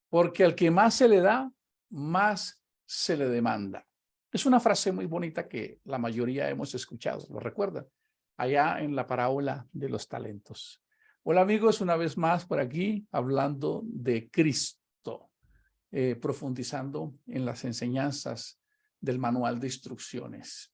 Porque al que más se le da, más se le demanda. Es una frase muy bonita que la mayoría hemos escuchado, ¿lo recuerdan? Allá en la parábola de los talentos. Hola amigos, una vez más por aquí hablando de Cristo, profundizando en las enseñanzas del manual de instrucciones.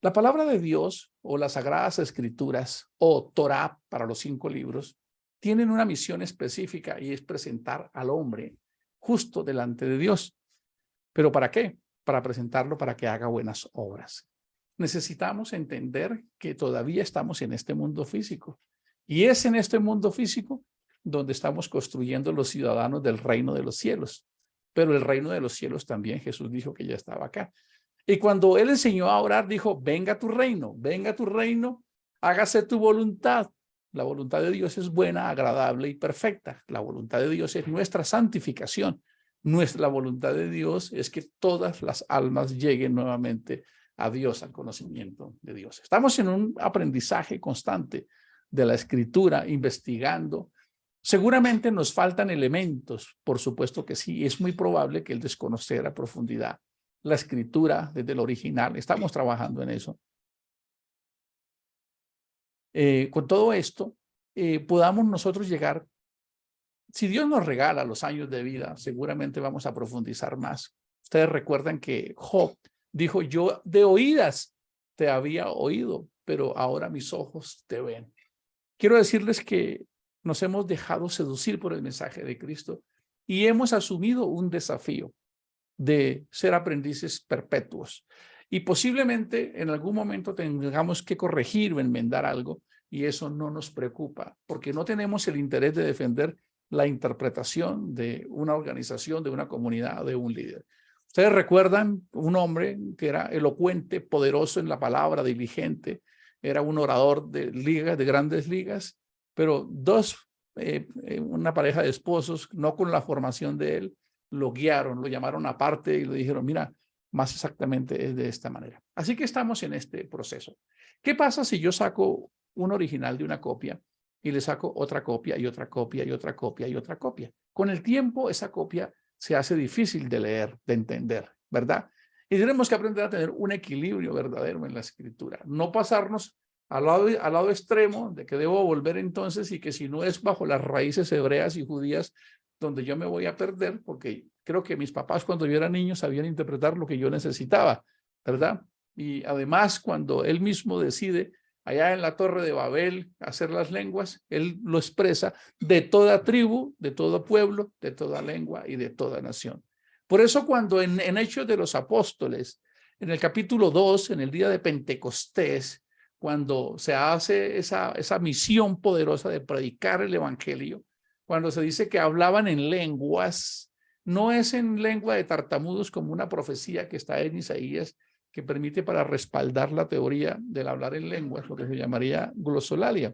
La palabra de Dios o las Sagradas Escrituras o Torá para los 5 libros tienen una misión específica y es presentar al hombre justo delante de Dios. ¿Pero para qué? Para presentarlo para que haga buenas obras. Necesitamos entender que todavía estamos en este mundo físico y es en este mundo físico donde estamos construyendo los ciudadanos del reino de los cielos. Pero el reino de los cielos también Jesús dijo que ya estaba acá. Y cuando él enseñó a orar, dijo, venga tu reino, hágase tu voluntad. La voluntad de Dios es buena, agradable y perfecta. La voluntad de Dios es nuestra santificación. La voluntad de Dios es que todas las almas lleguen nuevamente a Dios, al conocimiento de Dios. Estamos en un aprendizaje constante de la Escritura, investigando. Seguramente nos faltan elementos, por supuesto que sí. Es muy probable que el desconocer a profundidad la Escritura desde el original. Estamos trabajando en eso. Con todo esto, podamos nosotros llegar, si Dios nos regala los años de vida, seguramente vamos a profundizar más. Ustedes recuerdan que Job dijo, yo de oídas te había oído, pero ahora mis ojos te ven. Quiero decirles que nos hemos dejado seducir por el mensaje de Cristo y hemos asumido un desafío de ser aprendices perpetuos. Y posiblemente en algún momento tengamos que corregir o enmendar algo, y eso no nos preocupa, porque no tenemos el interés de defender la interpretación de una organización, de una comunidad, de un líder. Ustedes recuerdan un hombre que era elocuente, poderoso en la palabra, diligente, era un orador de ligas, de grandes ligas, pero una pareja de esposos, no con la formación de él, lo guiaron, lo llamaron aparte y le dijeron, mira, más exactamente es de esta manera. Así que estamos en este proceso. ¿Qué pasa si yo saco un original de una copia y le saco otra copia y otra copia y otra copia y otra copia? Con el tiempo esa copia se hace difícil de leer, de entender, ¿verdad? Y tenemos que aprender a tener un equilibrio verdadero en la escritura. No pasarnos al lado extremo de que debo volver entonces y que si no es bajo las raíces hebreas y judías donde yo me voy a perder, porque creo que mis papás cuando yo era niño sabían interpretar lo que yo necesitaba, ¿verdad? Y además cuando él mismo decide allá en la Torre de Babel hacer las lenguas, él lo expresa de toda tribu, de todo pueblo, de toda lengua y de toda nación. Por eso cuando en Hechos de los Apóstoles, en el capítulo 2, en el día de Pentecostés, cuando se hace esa misión poderosa de predicar el evangelio, cuando se dice que hablaban en lenguas, no es en lengua de tartamudos como una profecía que está en Isaías, que permite para respaldar la teoría del hablar en lenguas, lo que se llamaría glosolalia.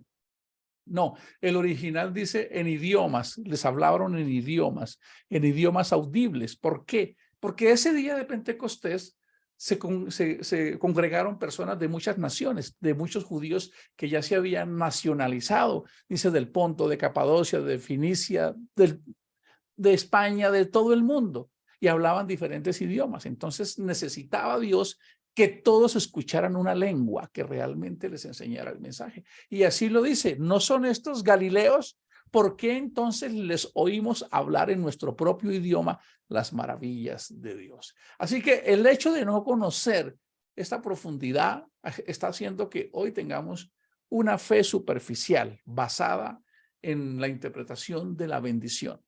No, el original dice en idiomas, les hablaron en idiomas audibles. ¿Por qué? Porque ese día de Pentecostés se congregaron personas de muchas naciones, de muchos judíos que ya se habían nacionalizado, dice del Ponto, de Capadocia, de Finicia, de España, de todo el mundo, y hablaban diferentes idiomas. Entonces necesitaba Dios que todos escucharan una lengua que realmente les enseñara el mensaje. Y así lo dice, ¿no son estos galileos? ¿Por qué entonces les oímos hablar en nuestro propio idioma las maravillas de Dios? Así que el hecho de no conocer esta profundidad está haciendo que hoy tengamos una fe superficial basada en la interpretación de la bendición.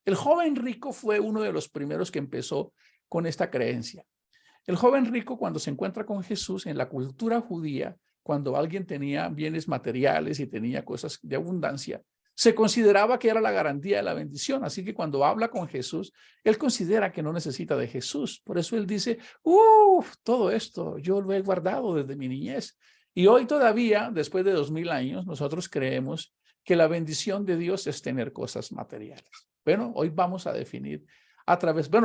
El joven rico fue uno de los primeros que empezó con esta creencia. El joven rico, cuando se encuentra con Jesús en la cultura judía, cuando alguien tenía bienes materiales y tenía cosas de abundancia, se consideraba que era la garantía de la bendición. Así que cuando habla con Jesús, él considera que no necesita de Jesús. Por eso él dice, todo esto yo lo he guardado desde mi niñez. Y hoy todavía, después de 2000 años, nosotros creemos que la bendición de Dios es tener cosas materiales. Bueno, hoy vamos a definir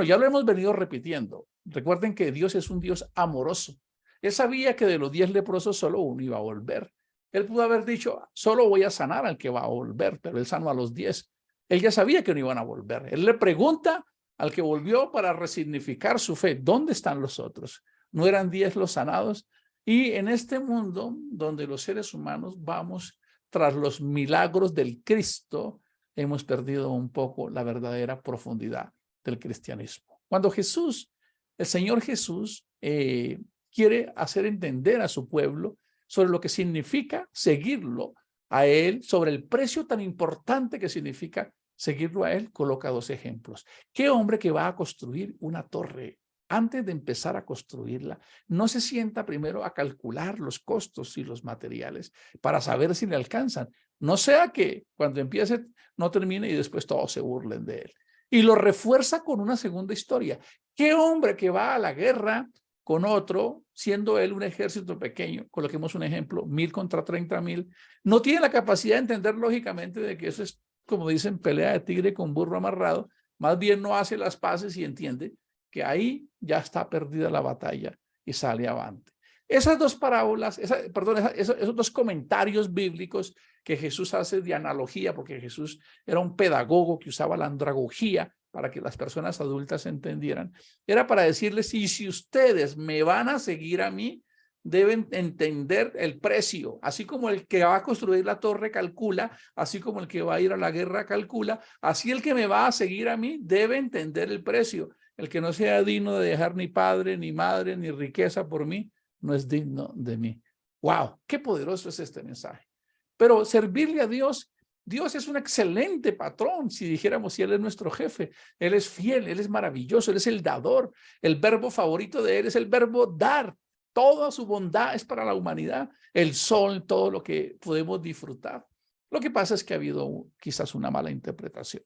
ya lo hemos venido repitiendo. Recuerden que Dios es un Dios amoroso. Él sabía que de los 10 leprosos solo uno iba a volver. Él pudo haber dicho, solo voy a sanar al que va a volver, pero él sanó a los 10. Él ya sabía que no iban a volver. Él le pregunta al que volvió para resignificar su fe, ¿dónde están los otros? ¿No eran 10 los sanados? Y en este mundo donde los seres humanos vamos tras los milagros del Cristo, hemos perdido un poco la verdadera profundidad del cristianismo. Cuando Jesús, el Señor Jesús, quiere hacer entender a su pueblo sobre lo que significa seguirlo a él, sobre el precio tan importante que significa seguirlo a él, coloca 2 ejemplos. ¿Qué hombre que va a construir una torre, antes de empezar a construirla, no se sienta primero a calcular los costos y los materiales para saber si le alcanzan? No sea que cuando empiece no termine y después todos se burlen de él. Y lo refuerza con una segunda historia. ¿Qué hombre que va a la guerra con otro, siendo él un ejército pequeño, coloquemos un ejemplo, 1000 contra 30,000, no tiene la capacidad de entender lógicamente de que eso es, como dicen, pelea de tigre con burro amarrado? Más bien no hace las paces y entiende que ahí ya está perdida la batalla y sale avante. Esas 2 parábolas, esos 2 comentarios bíblicos que Jesús hace de analogía, porque Jesús era un pedagogo que usaba la andragogía para que las personas adultas entendieran, era para decirles, y si ustedes me van a seguir a mí, deben entender el precio, así como el que va a construir la torre calcula, así como el que va a ir a la guerra calcula, así el que me va a seguir a mí debe entender el precio. El que no sea digno de dejar ni padre, ni madre, ni riqueza por mí, no es digno de mí. ¡Wow! ¡Qué poderoso es este mensaje! Pero servirle a Dios, Dios es un excelente patrón, si dijéramos, si Él es nuestro jefe. Él es fiel, Él es maravilloso, Él es el dador. El verbo favorito de Él es el verbo dar. Toda su bondad es para la humanidad. El sol, todo lo que podemos disfrutar. Lo que pasa es que ha habido quizás una mala interpretación.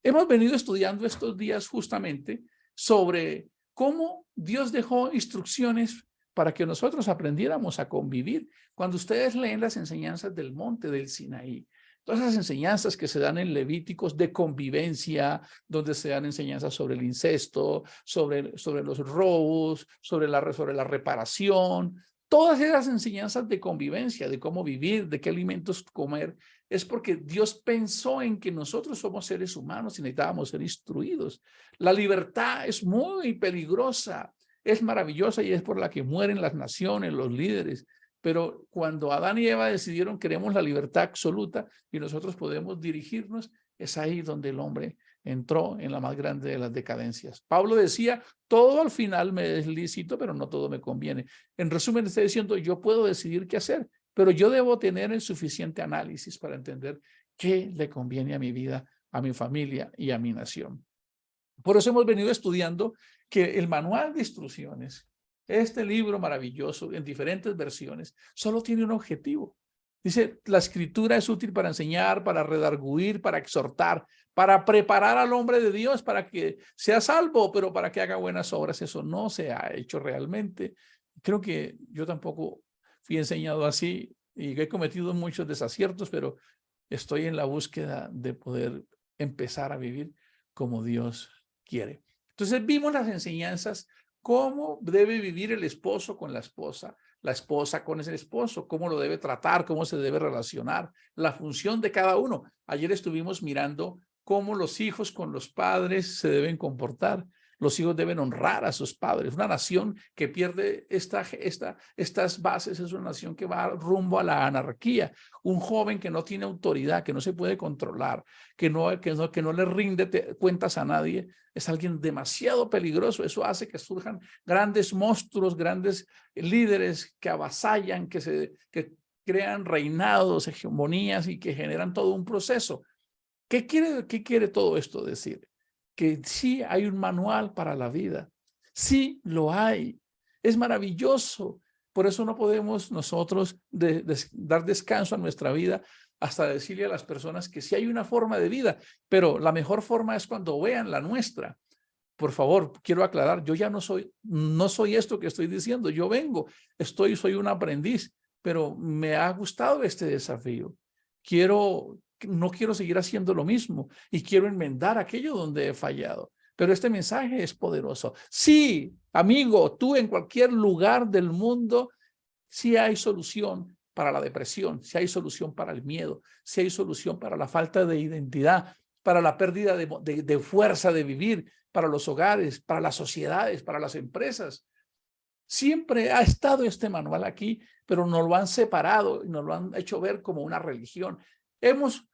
Hemos venido estudiando estos días justamente sobre cómo Dios dejó instrucciones para que nosotros aprendiéramos a convivir. Cuando ustedes leen las enseñanzas del monte del Sinaí, todas esas enseñanzas que se dan en Levíticos de convivencia, donde se dan enseñanzas sobre el incesto, sobre los robos, sobre la reparación, todas esas enseñanzas de convivencia, de cómo vivir, de qué alimentos comer, es porque Dios pensó en que nosotros somos seres humanos y necesitábamos ser instruidos. La libertad es muy peligrosa, es maravillosa y es por la que mueren las naciones, los líderes. Pero cuando Adán y Eva decidieron queremos la libertad absoluta y nosotros podemos dirigirnos, es ahí donde el hombre entró en la más grande de las decadencias. Pablo decía, todo al final me es lícito, pero no todo me conviene. En resumen, está diciendo, yo puedo decidir qué hacer, pero yo debo tener el suficiente análisis para entender qué le conviene a mi vida, a mi familia y a mi nación. Por eso hemos venido estudiando que el manual de instrucciones, este libro maravilloso en diferentes versiones, solo tiene un objetivo. Dice, la escritura es útil para enseñar, para redarguir, para exhortar, para preparar al hombre de Dios para que sea salvo, pero para que haga buenas obras. Eso no se ha hecho realmente. Creo que yo tampoco fui enseñado así y he cometido muchos desaciertos, pero estoy en la búsqueda de poder empezar a vivir como Dios quiere. Entonces vimos las enseñanzas, cómo debe vivir el esposo con la esposa con el esposo, cómo lo debe tratar, cómo se debe relacionar, la función de cada uno. Ayer estuvimos mirando cómo los hijos con los padres se deben comportar. Los hijos deben honrar a sus padres. Una nación que pierde estas bases es una nación que va rumbo a la anarquía. Un joven que no tiene autoridad, que no se puede controlar, que no le rinde cuentas a nadie, es alguien demasiado peligroso. Eso hace que surjan grandes monstruos, grandes líderes que avasallan, que crean reinados, hegemonías y que generan todo un proceso. ¿Qué quiere todo esto decir? Que sí hay un manual para la vida. Sí lo hay. Es maravilloso. Por eso no podemos nosotros dar descanso a nuestra vida hasta decirle a las personas que sí hay una forma de vida, pero la mejor forma es cuando vean la nuestra. Por favor, quiero aclarar, yo ya no soy esto que estoy diciendo. Yo soy un aprendiz, pero me ha gustado este desafío. No quiero seguir haciendo lo mismo y quiero enmendar aquello donde he fallado. Pero este mensaje es poderoso. Sí, amigo, tú en cualquier lugar del mundo, sí hay solución para la depresión, si hay solución para el miedo, si hay solución para la falta de identidad, para la pérdida de fuerza de vivir, para los hogares, para las sociedades, para las empresas. Siempre ha estado este manual aquí, pero nos lo han separado y nos lo han hecho ver como una religión. Hemos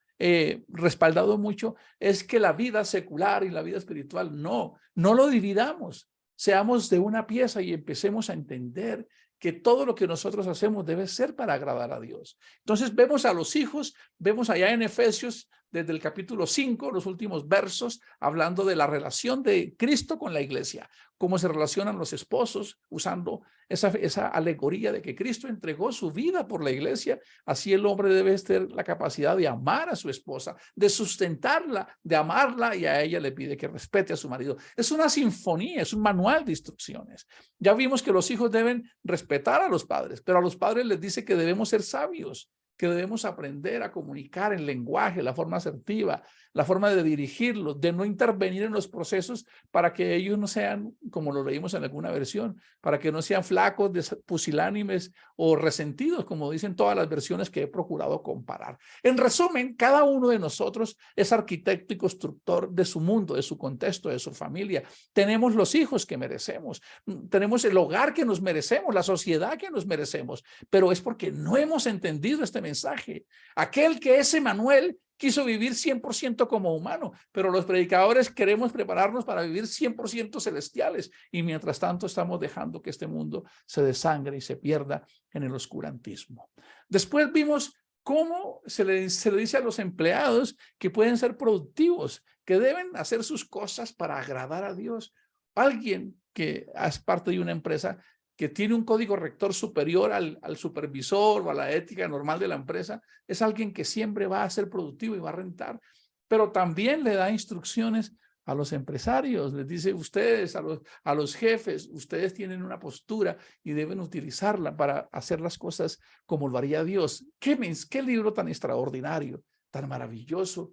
respaldado mucho es que la vida secular y la vida espiritual no lo dividamos. Seamos de una pieza y empecemos a entender que todo lo que nosotros hacemos debe ser para agradar a Dios. Entonces vemos a los hijos, vemos allá en Efesios, desde el capítulo 5, los últimos versos, hablando de la relación de Cristo con la iglesia, cómo se relacionan los esposos, usando esa alegoría de que Cristo entregó su vida por la iglesia. Así el hombre debe tener la capacidad de amar a su esposa, de sustentarla, de amarla, y a ella le pide que respete a su marido. Es una sinfonía, es un manual de instrucciones. Ya vimos que los hijos deben respetar a los padres, pero a los padres les dice que debemos ser sabios, que debemos aprender a comunicar el lenguaje, la forma asertiva, la forma de dirigirlos, de no intervenir en los procesos para que ellos no sean, como lo leímos en alguna versión, para que no sean flacos, pusilánimes o resentidos, como dicen todas las versiones que he procurado comparar. En resumen, cada uno de nosotros es arquitecto y constructor de su mundo, de su contexto, de su familia. Tenemos los hijos que merecemos, tenemos el hogar que nos merecemos, la sociedad que nos merecemos, pero es porque no hemos entendido este mensaje. Aquel que es Emanuel quiso vivir 100% como humano, pero los predicadores queremos prepararnos para vivir 100% celestiales, y mientras tanto estamos dejando que este mundo se desangre y se pierda en el oscurantismo. Después vimos cómo se le dice a los empleados que pueden ser productivos, que deben hacer sus cosas para agradar a Dios. Alguien que es parte de una empresa que tiene un código rector superior al supervisor o a la ética normal de la empresa, es alguien que siempre va a ser productivo y va a rentar, pero también le da instrucciones a los empresarios, les dice ustedes, a los jefes, ustedes tienen una postura y deben utilizarla para hacer las cosas como lo haría Dios. ¿Qué libro tan extraordinario, tan maravilloso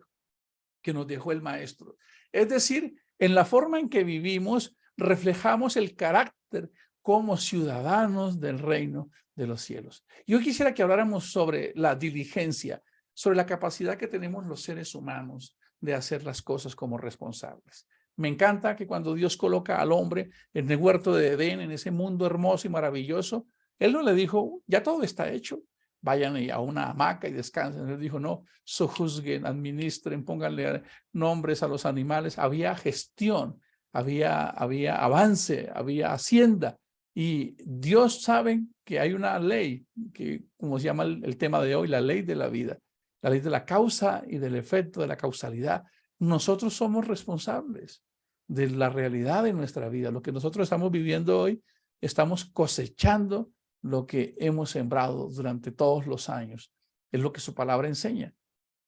que nos dejó el maestro? Es decir, en la forma en que vivimos, reflejamos el carácter como ciudadanos del reino de los cielos. Yo quisiera que habláramos sobre la diligencia, sobre la capacidad que tenemos los seres humanos de hacer las cosas como responsables. Me encanta que cuando Dios coloca al hombre en el huerto de Edén, en ese mundo hermoso y maravilloso, Él no le dijo, ya todo está hecho, vayan a una hamaca y descansen. Él dijo, no, sojuzguen, administren, pónganle nombres a los animales. Había gestión, había avance, había hacienda. Y Dios sabe que hay una ley, que como se llama el tema de hoy, la ley de la vida, la ley de la causa y del efecto, de la causalidad. Nosotros somos responsables de la realidad de nuestra vida. Lo que nosotros estamos viviendo hoy, estamos cosechando lo que hemos sembrado durante todos los años. Es lo que su palabra enseña,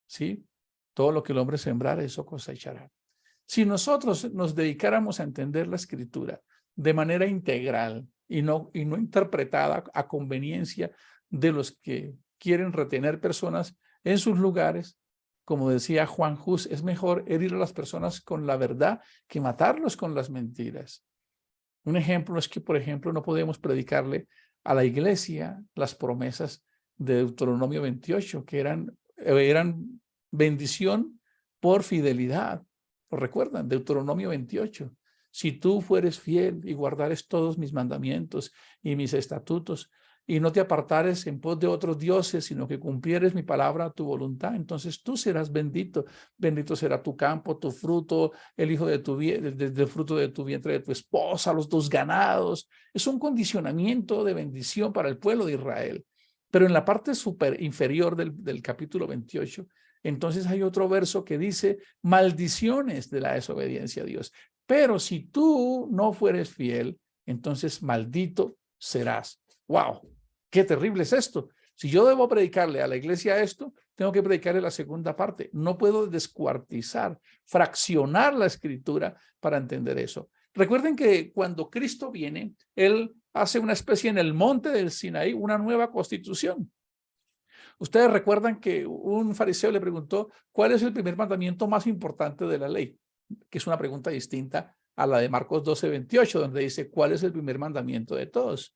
¿sí? Todo lo que el hombre sembrara, eso cosechará. Si nosotros nos dedicáramos a entender la Escritura de manera integral y no interpretada a conveniencia de los que quieren retener personas en sus lugares, como decía Juan Hus, es mejor herir a las personas con la verdad que matarlos con las mentiras. Un ejemplo es que, por ejemplo, no podemos predicarle a la iglesia las promesas de Deuteronomio 28, que eran bendición por fidelidad. ¿Lo recuerdan? Deuteronomio 28. Si tú fueres fiel y guardares todos mis mandamientos y mis estatutos, y no te apartares en pos de otros dioses, sino que cumplieres mi palabra, tu voluntad, entonces tú serás bendito. Bendito será tu campo, tu fruto, el hijo de tu del fruto de tu vientre, de tu esposa, los tus ganados. Es un condicionamiento de bendición para el pueblo de Israel. Pero en la parte inferior del capítulo 28, entonces hay otro verso que dice maldiciones de la desobediencia a Dios. Pero si tú no fueres fiel, entonces maldito serás. ¡Wow! ¡Qué terrible es esto! Si yo debo predicarle a la iglesia esto, tengo que predicarle la segunda parte. No puedo descuartizar, fraccionar la escritura para entender eso. Recuerden que cuando Cristo viene, Él hace una especie en el monte del Sinaí, una nueva constitución. Ustedes recuerdan que un fariseo le preguntó, ¿cuál es el primer mandamiento más importante de la ley? Que es una pregunta distinta a la de Marcos 12:28, donde dice, ¿cuál es el primer mandamiento de todos?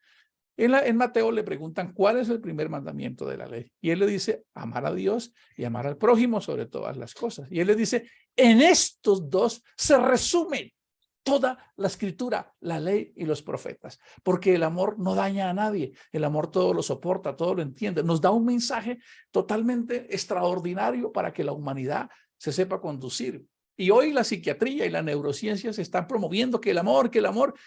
En Mateo le preguntan cuál es el primer mandamiento de la ley. Y él le dice, amar a Dios y amar al prójimo sobre todas las cosas. Y él le dice, en estos dos se resume toda la escritura, la ley y los profetas. Porque el amor no daña a nadie. El amor todo lo soporta, todo lo entiende. Nos da un mensaje totalmente extraordinario para que la humanidad se sepa conducir. Y hoy la psiquiatría y la neurociencia se están promoviendo que el amor,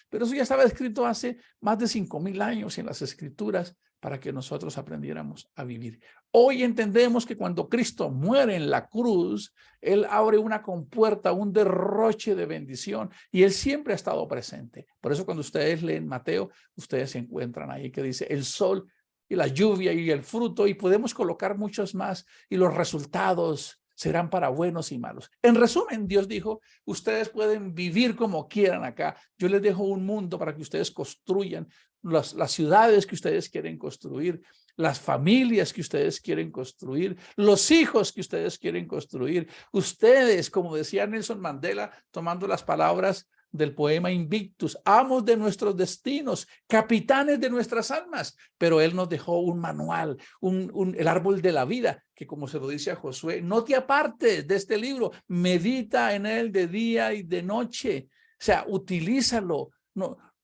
pero eso ya estaba escrito hace más de 5.000 años en las escrituras para que nosotros aprendiéramos a vivir. Hoy entendemos que cuando Cristo muere en la cruz, Él abre una compuerta, un derroche de bendición y Él siempre ha estado presente. Por eso cuando ustedes leen Mateo, ustedes se encuentran ahí que dice el sol y la lluvia y el fruto y podemos colocar muchos más y los resultados serán para buenos y malos. En resumen, Dios dijo, ustedes pueden vivir como quieran acá. Yo les dejo un mundo para que ustedes construyan las ciudades que ustedes quieren construir, las familias que ustedes quieren construir, los hijos que ustedes quieren construir. Ustedes, como decía Nelson Mandela, tomando las palabras del poema Invictus, amos de nuestros destinos, capitanes de nuestras almas, pero él nos dejó un manual, el árbol de la vida, que como se lo dice a Josué, no te apartes de este libro, medita en él de día y de noche, o sea, utilízalo,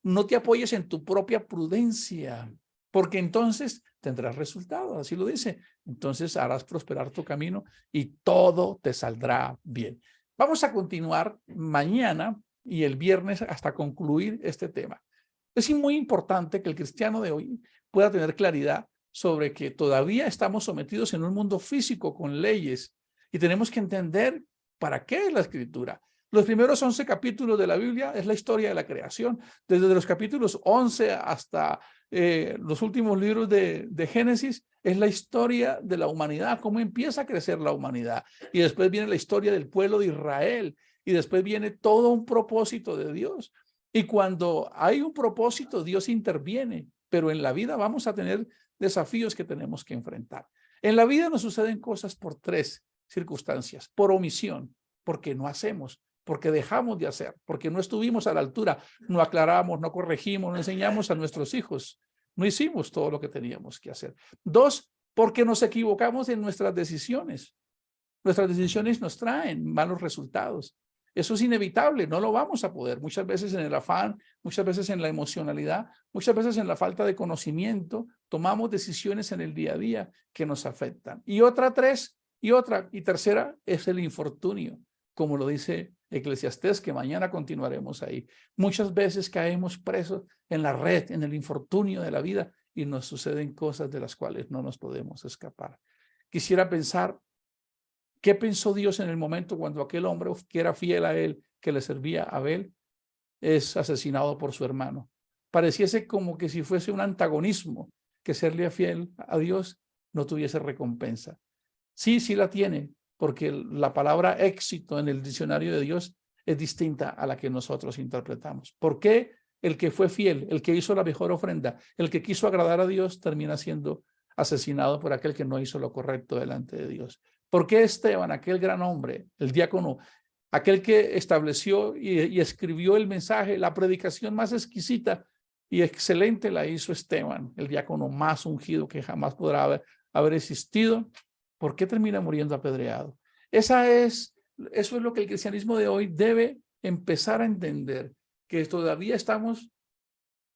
no te apoyes en tu propia prudencia, porque entonces tendrás resultados, así lo dice, entonces harás prosperar tu camino y todo te saldrá bien. Vamos a continuar mañana y el viernes hasta concluir este tema. Es muy importante que el cristiano de hoy pueda tener claridad sobre que todavía estamos sometidos en un mundo físico con leyes y tenemos que entender para qué es la escritura. Los primeros 11 capítulos de la Biblia es la historia de la creación. Desde los capítulos 11 hasta los últimos libros de Génesis es la historia de la humanidad, cómo empieza a crecer la humanidad. Y después viene la historia del pueblo de Israel. Y después viene todo un propósito de Dios. Y cuando hay un propósito, Dios interviene. Pero en la vida vamos a tener desafíos que tenemos que enfrentar. En la vida nos suceden cosas por 3 circunstancias. Por omisión, porque no hacemos, porque dejamos de hacer, porque no estuvimos a la altura, no aclaramos, no corregimos, no enseñamos a nuestros hijos. No hicimos todo lo que teníamos que hacer. 2, porque nos equivocamos en nuestras decisiones. Nuestras decisiones nos traen malos resultados. Eso es inevitable, no lo vamos a poder. Muchas veces en el afán, muchas veces en la emocionalidad, muchas veces en la falta de conocimiento, tomamos decisiones en el día a día que nos afectan. Y tercera es el infortunio, como lo dice Eclesiastés, que mañana continuaremos ahí. Muchas veces caemos presos en la red, en el infortunio de la vida y nos suceden cosas de las cuales no nos podemos escapar. Quisiera pensar ¿qué pensó Dios en el momento cuando aquel hombre que era fiel a él, que le servía a Abel, es asesinado por su hermano? Pareciese como que si fuese un antagonismo, que serle fiel a Dios no tuviese recompensa. Sí, sí la tiene, porque la palabra éxito en el diccionario de Dios es distinta a la que nosotros interpretamos. ¿Por qué el que fue fiel, el que hizo la mejor ofrenda, el que quiso agradar a Dios, termina siendo asesinado por aquel que no hizo lo correcto delante de Dios? ¿Por qué Esteban, aquel gran hombre, el diácono, aquel que estableció y escribió el mensaje, la predicación más exquisita y excelente la hizo Esteban, el diácono más ungido que jamás podrá haber existido? ¿Por qué termina muriendo apedreado? Eso es lo que el cristianismo de hoy debe empezar a entender, que todavía estamos,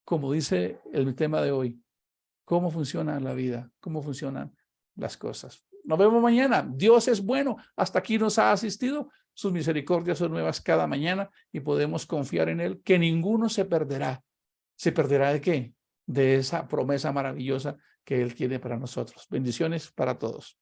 como dice el tema de hoy, cómo funciona la vida, cómo funcionan las cosas. Nos vemos mañana. Dios es bueno. Hasta aquí nos ha asistido. Sus misericordias son nuevas cada mañana y podemos confiar en Él, que ninguno se perderá. ¿Se perderá de qué? De esa promesa maravillosa que Él tiene para nosotros. Bendiciones para todos.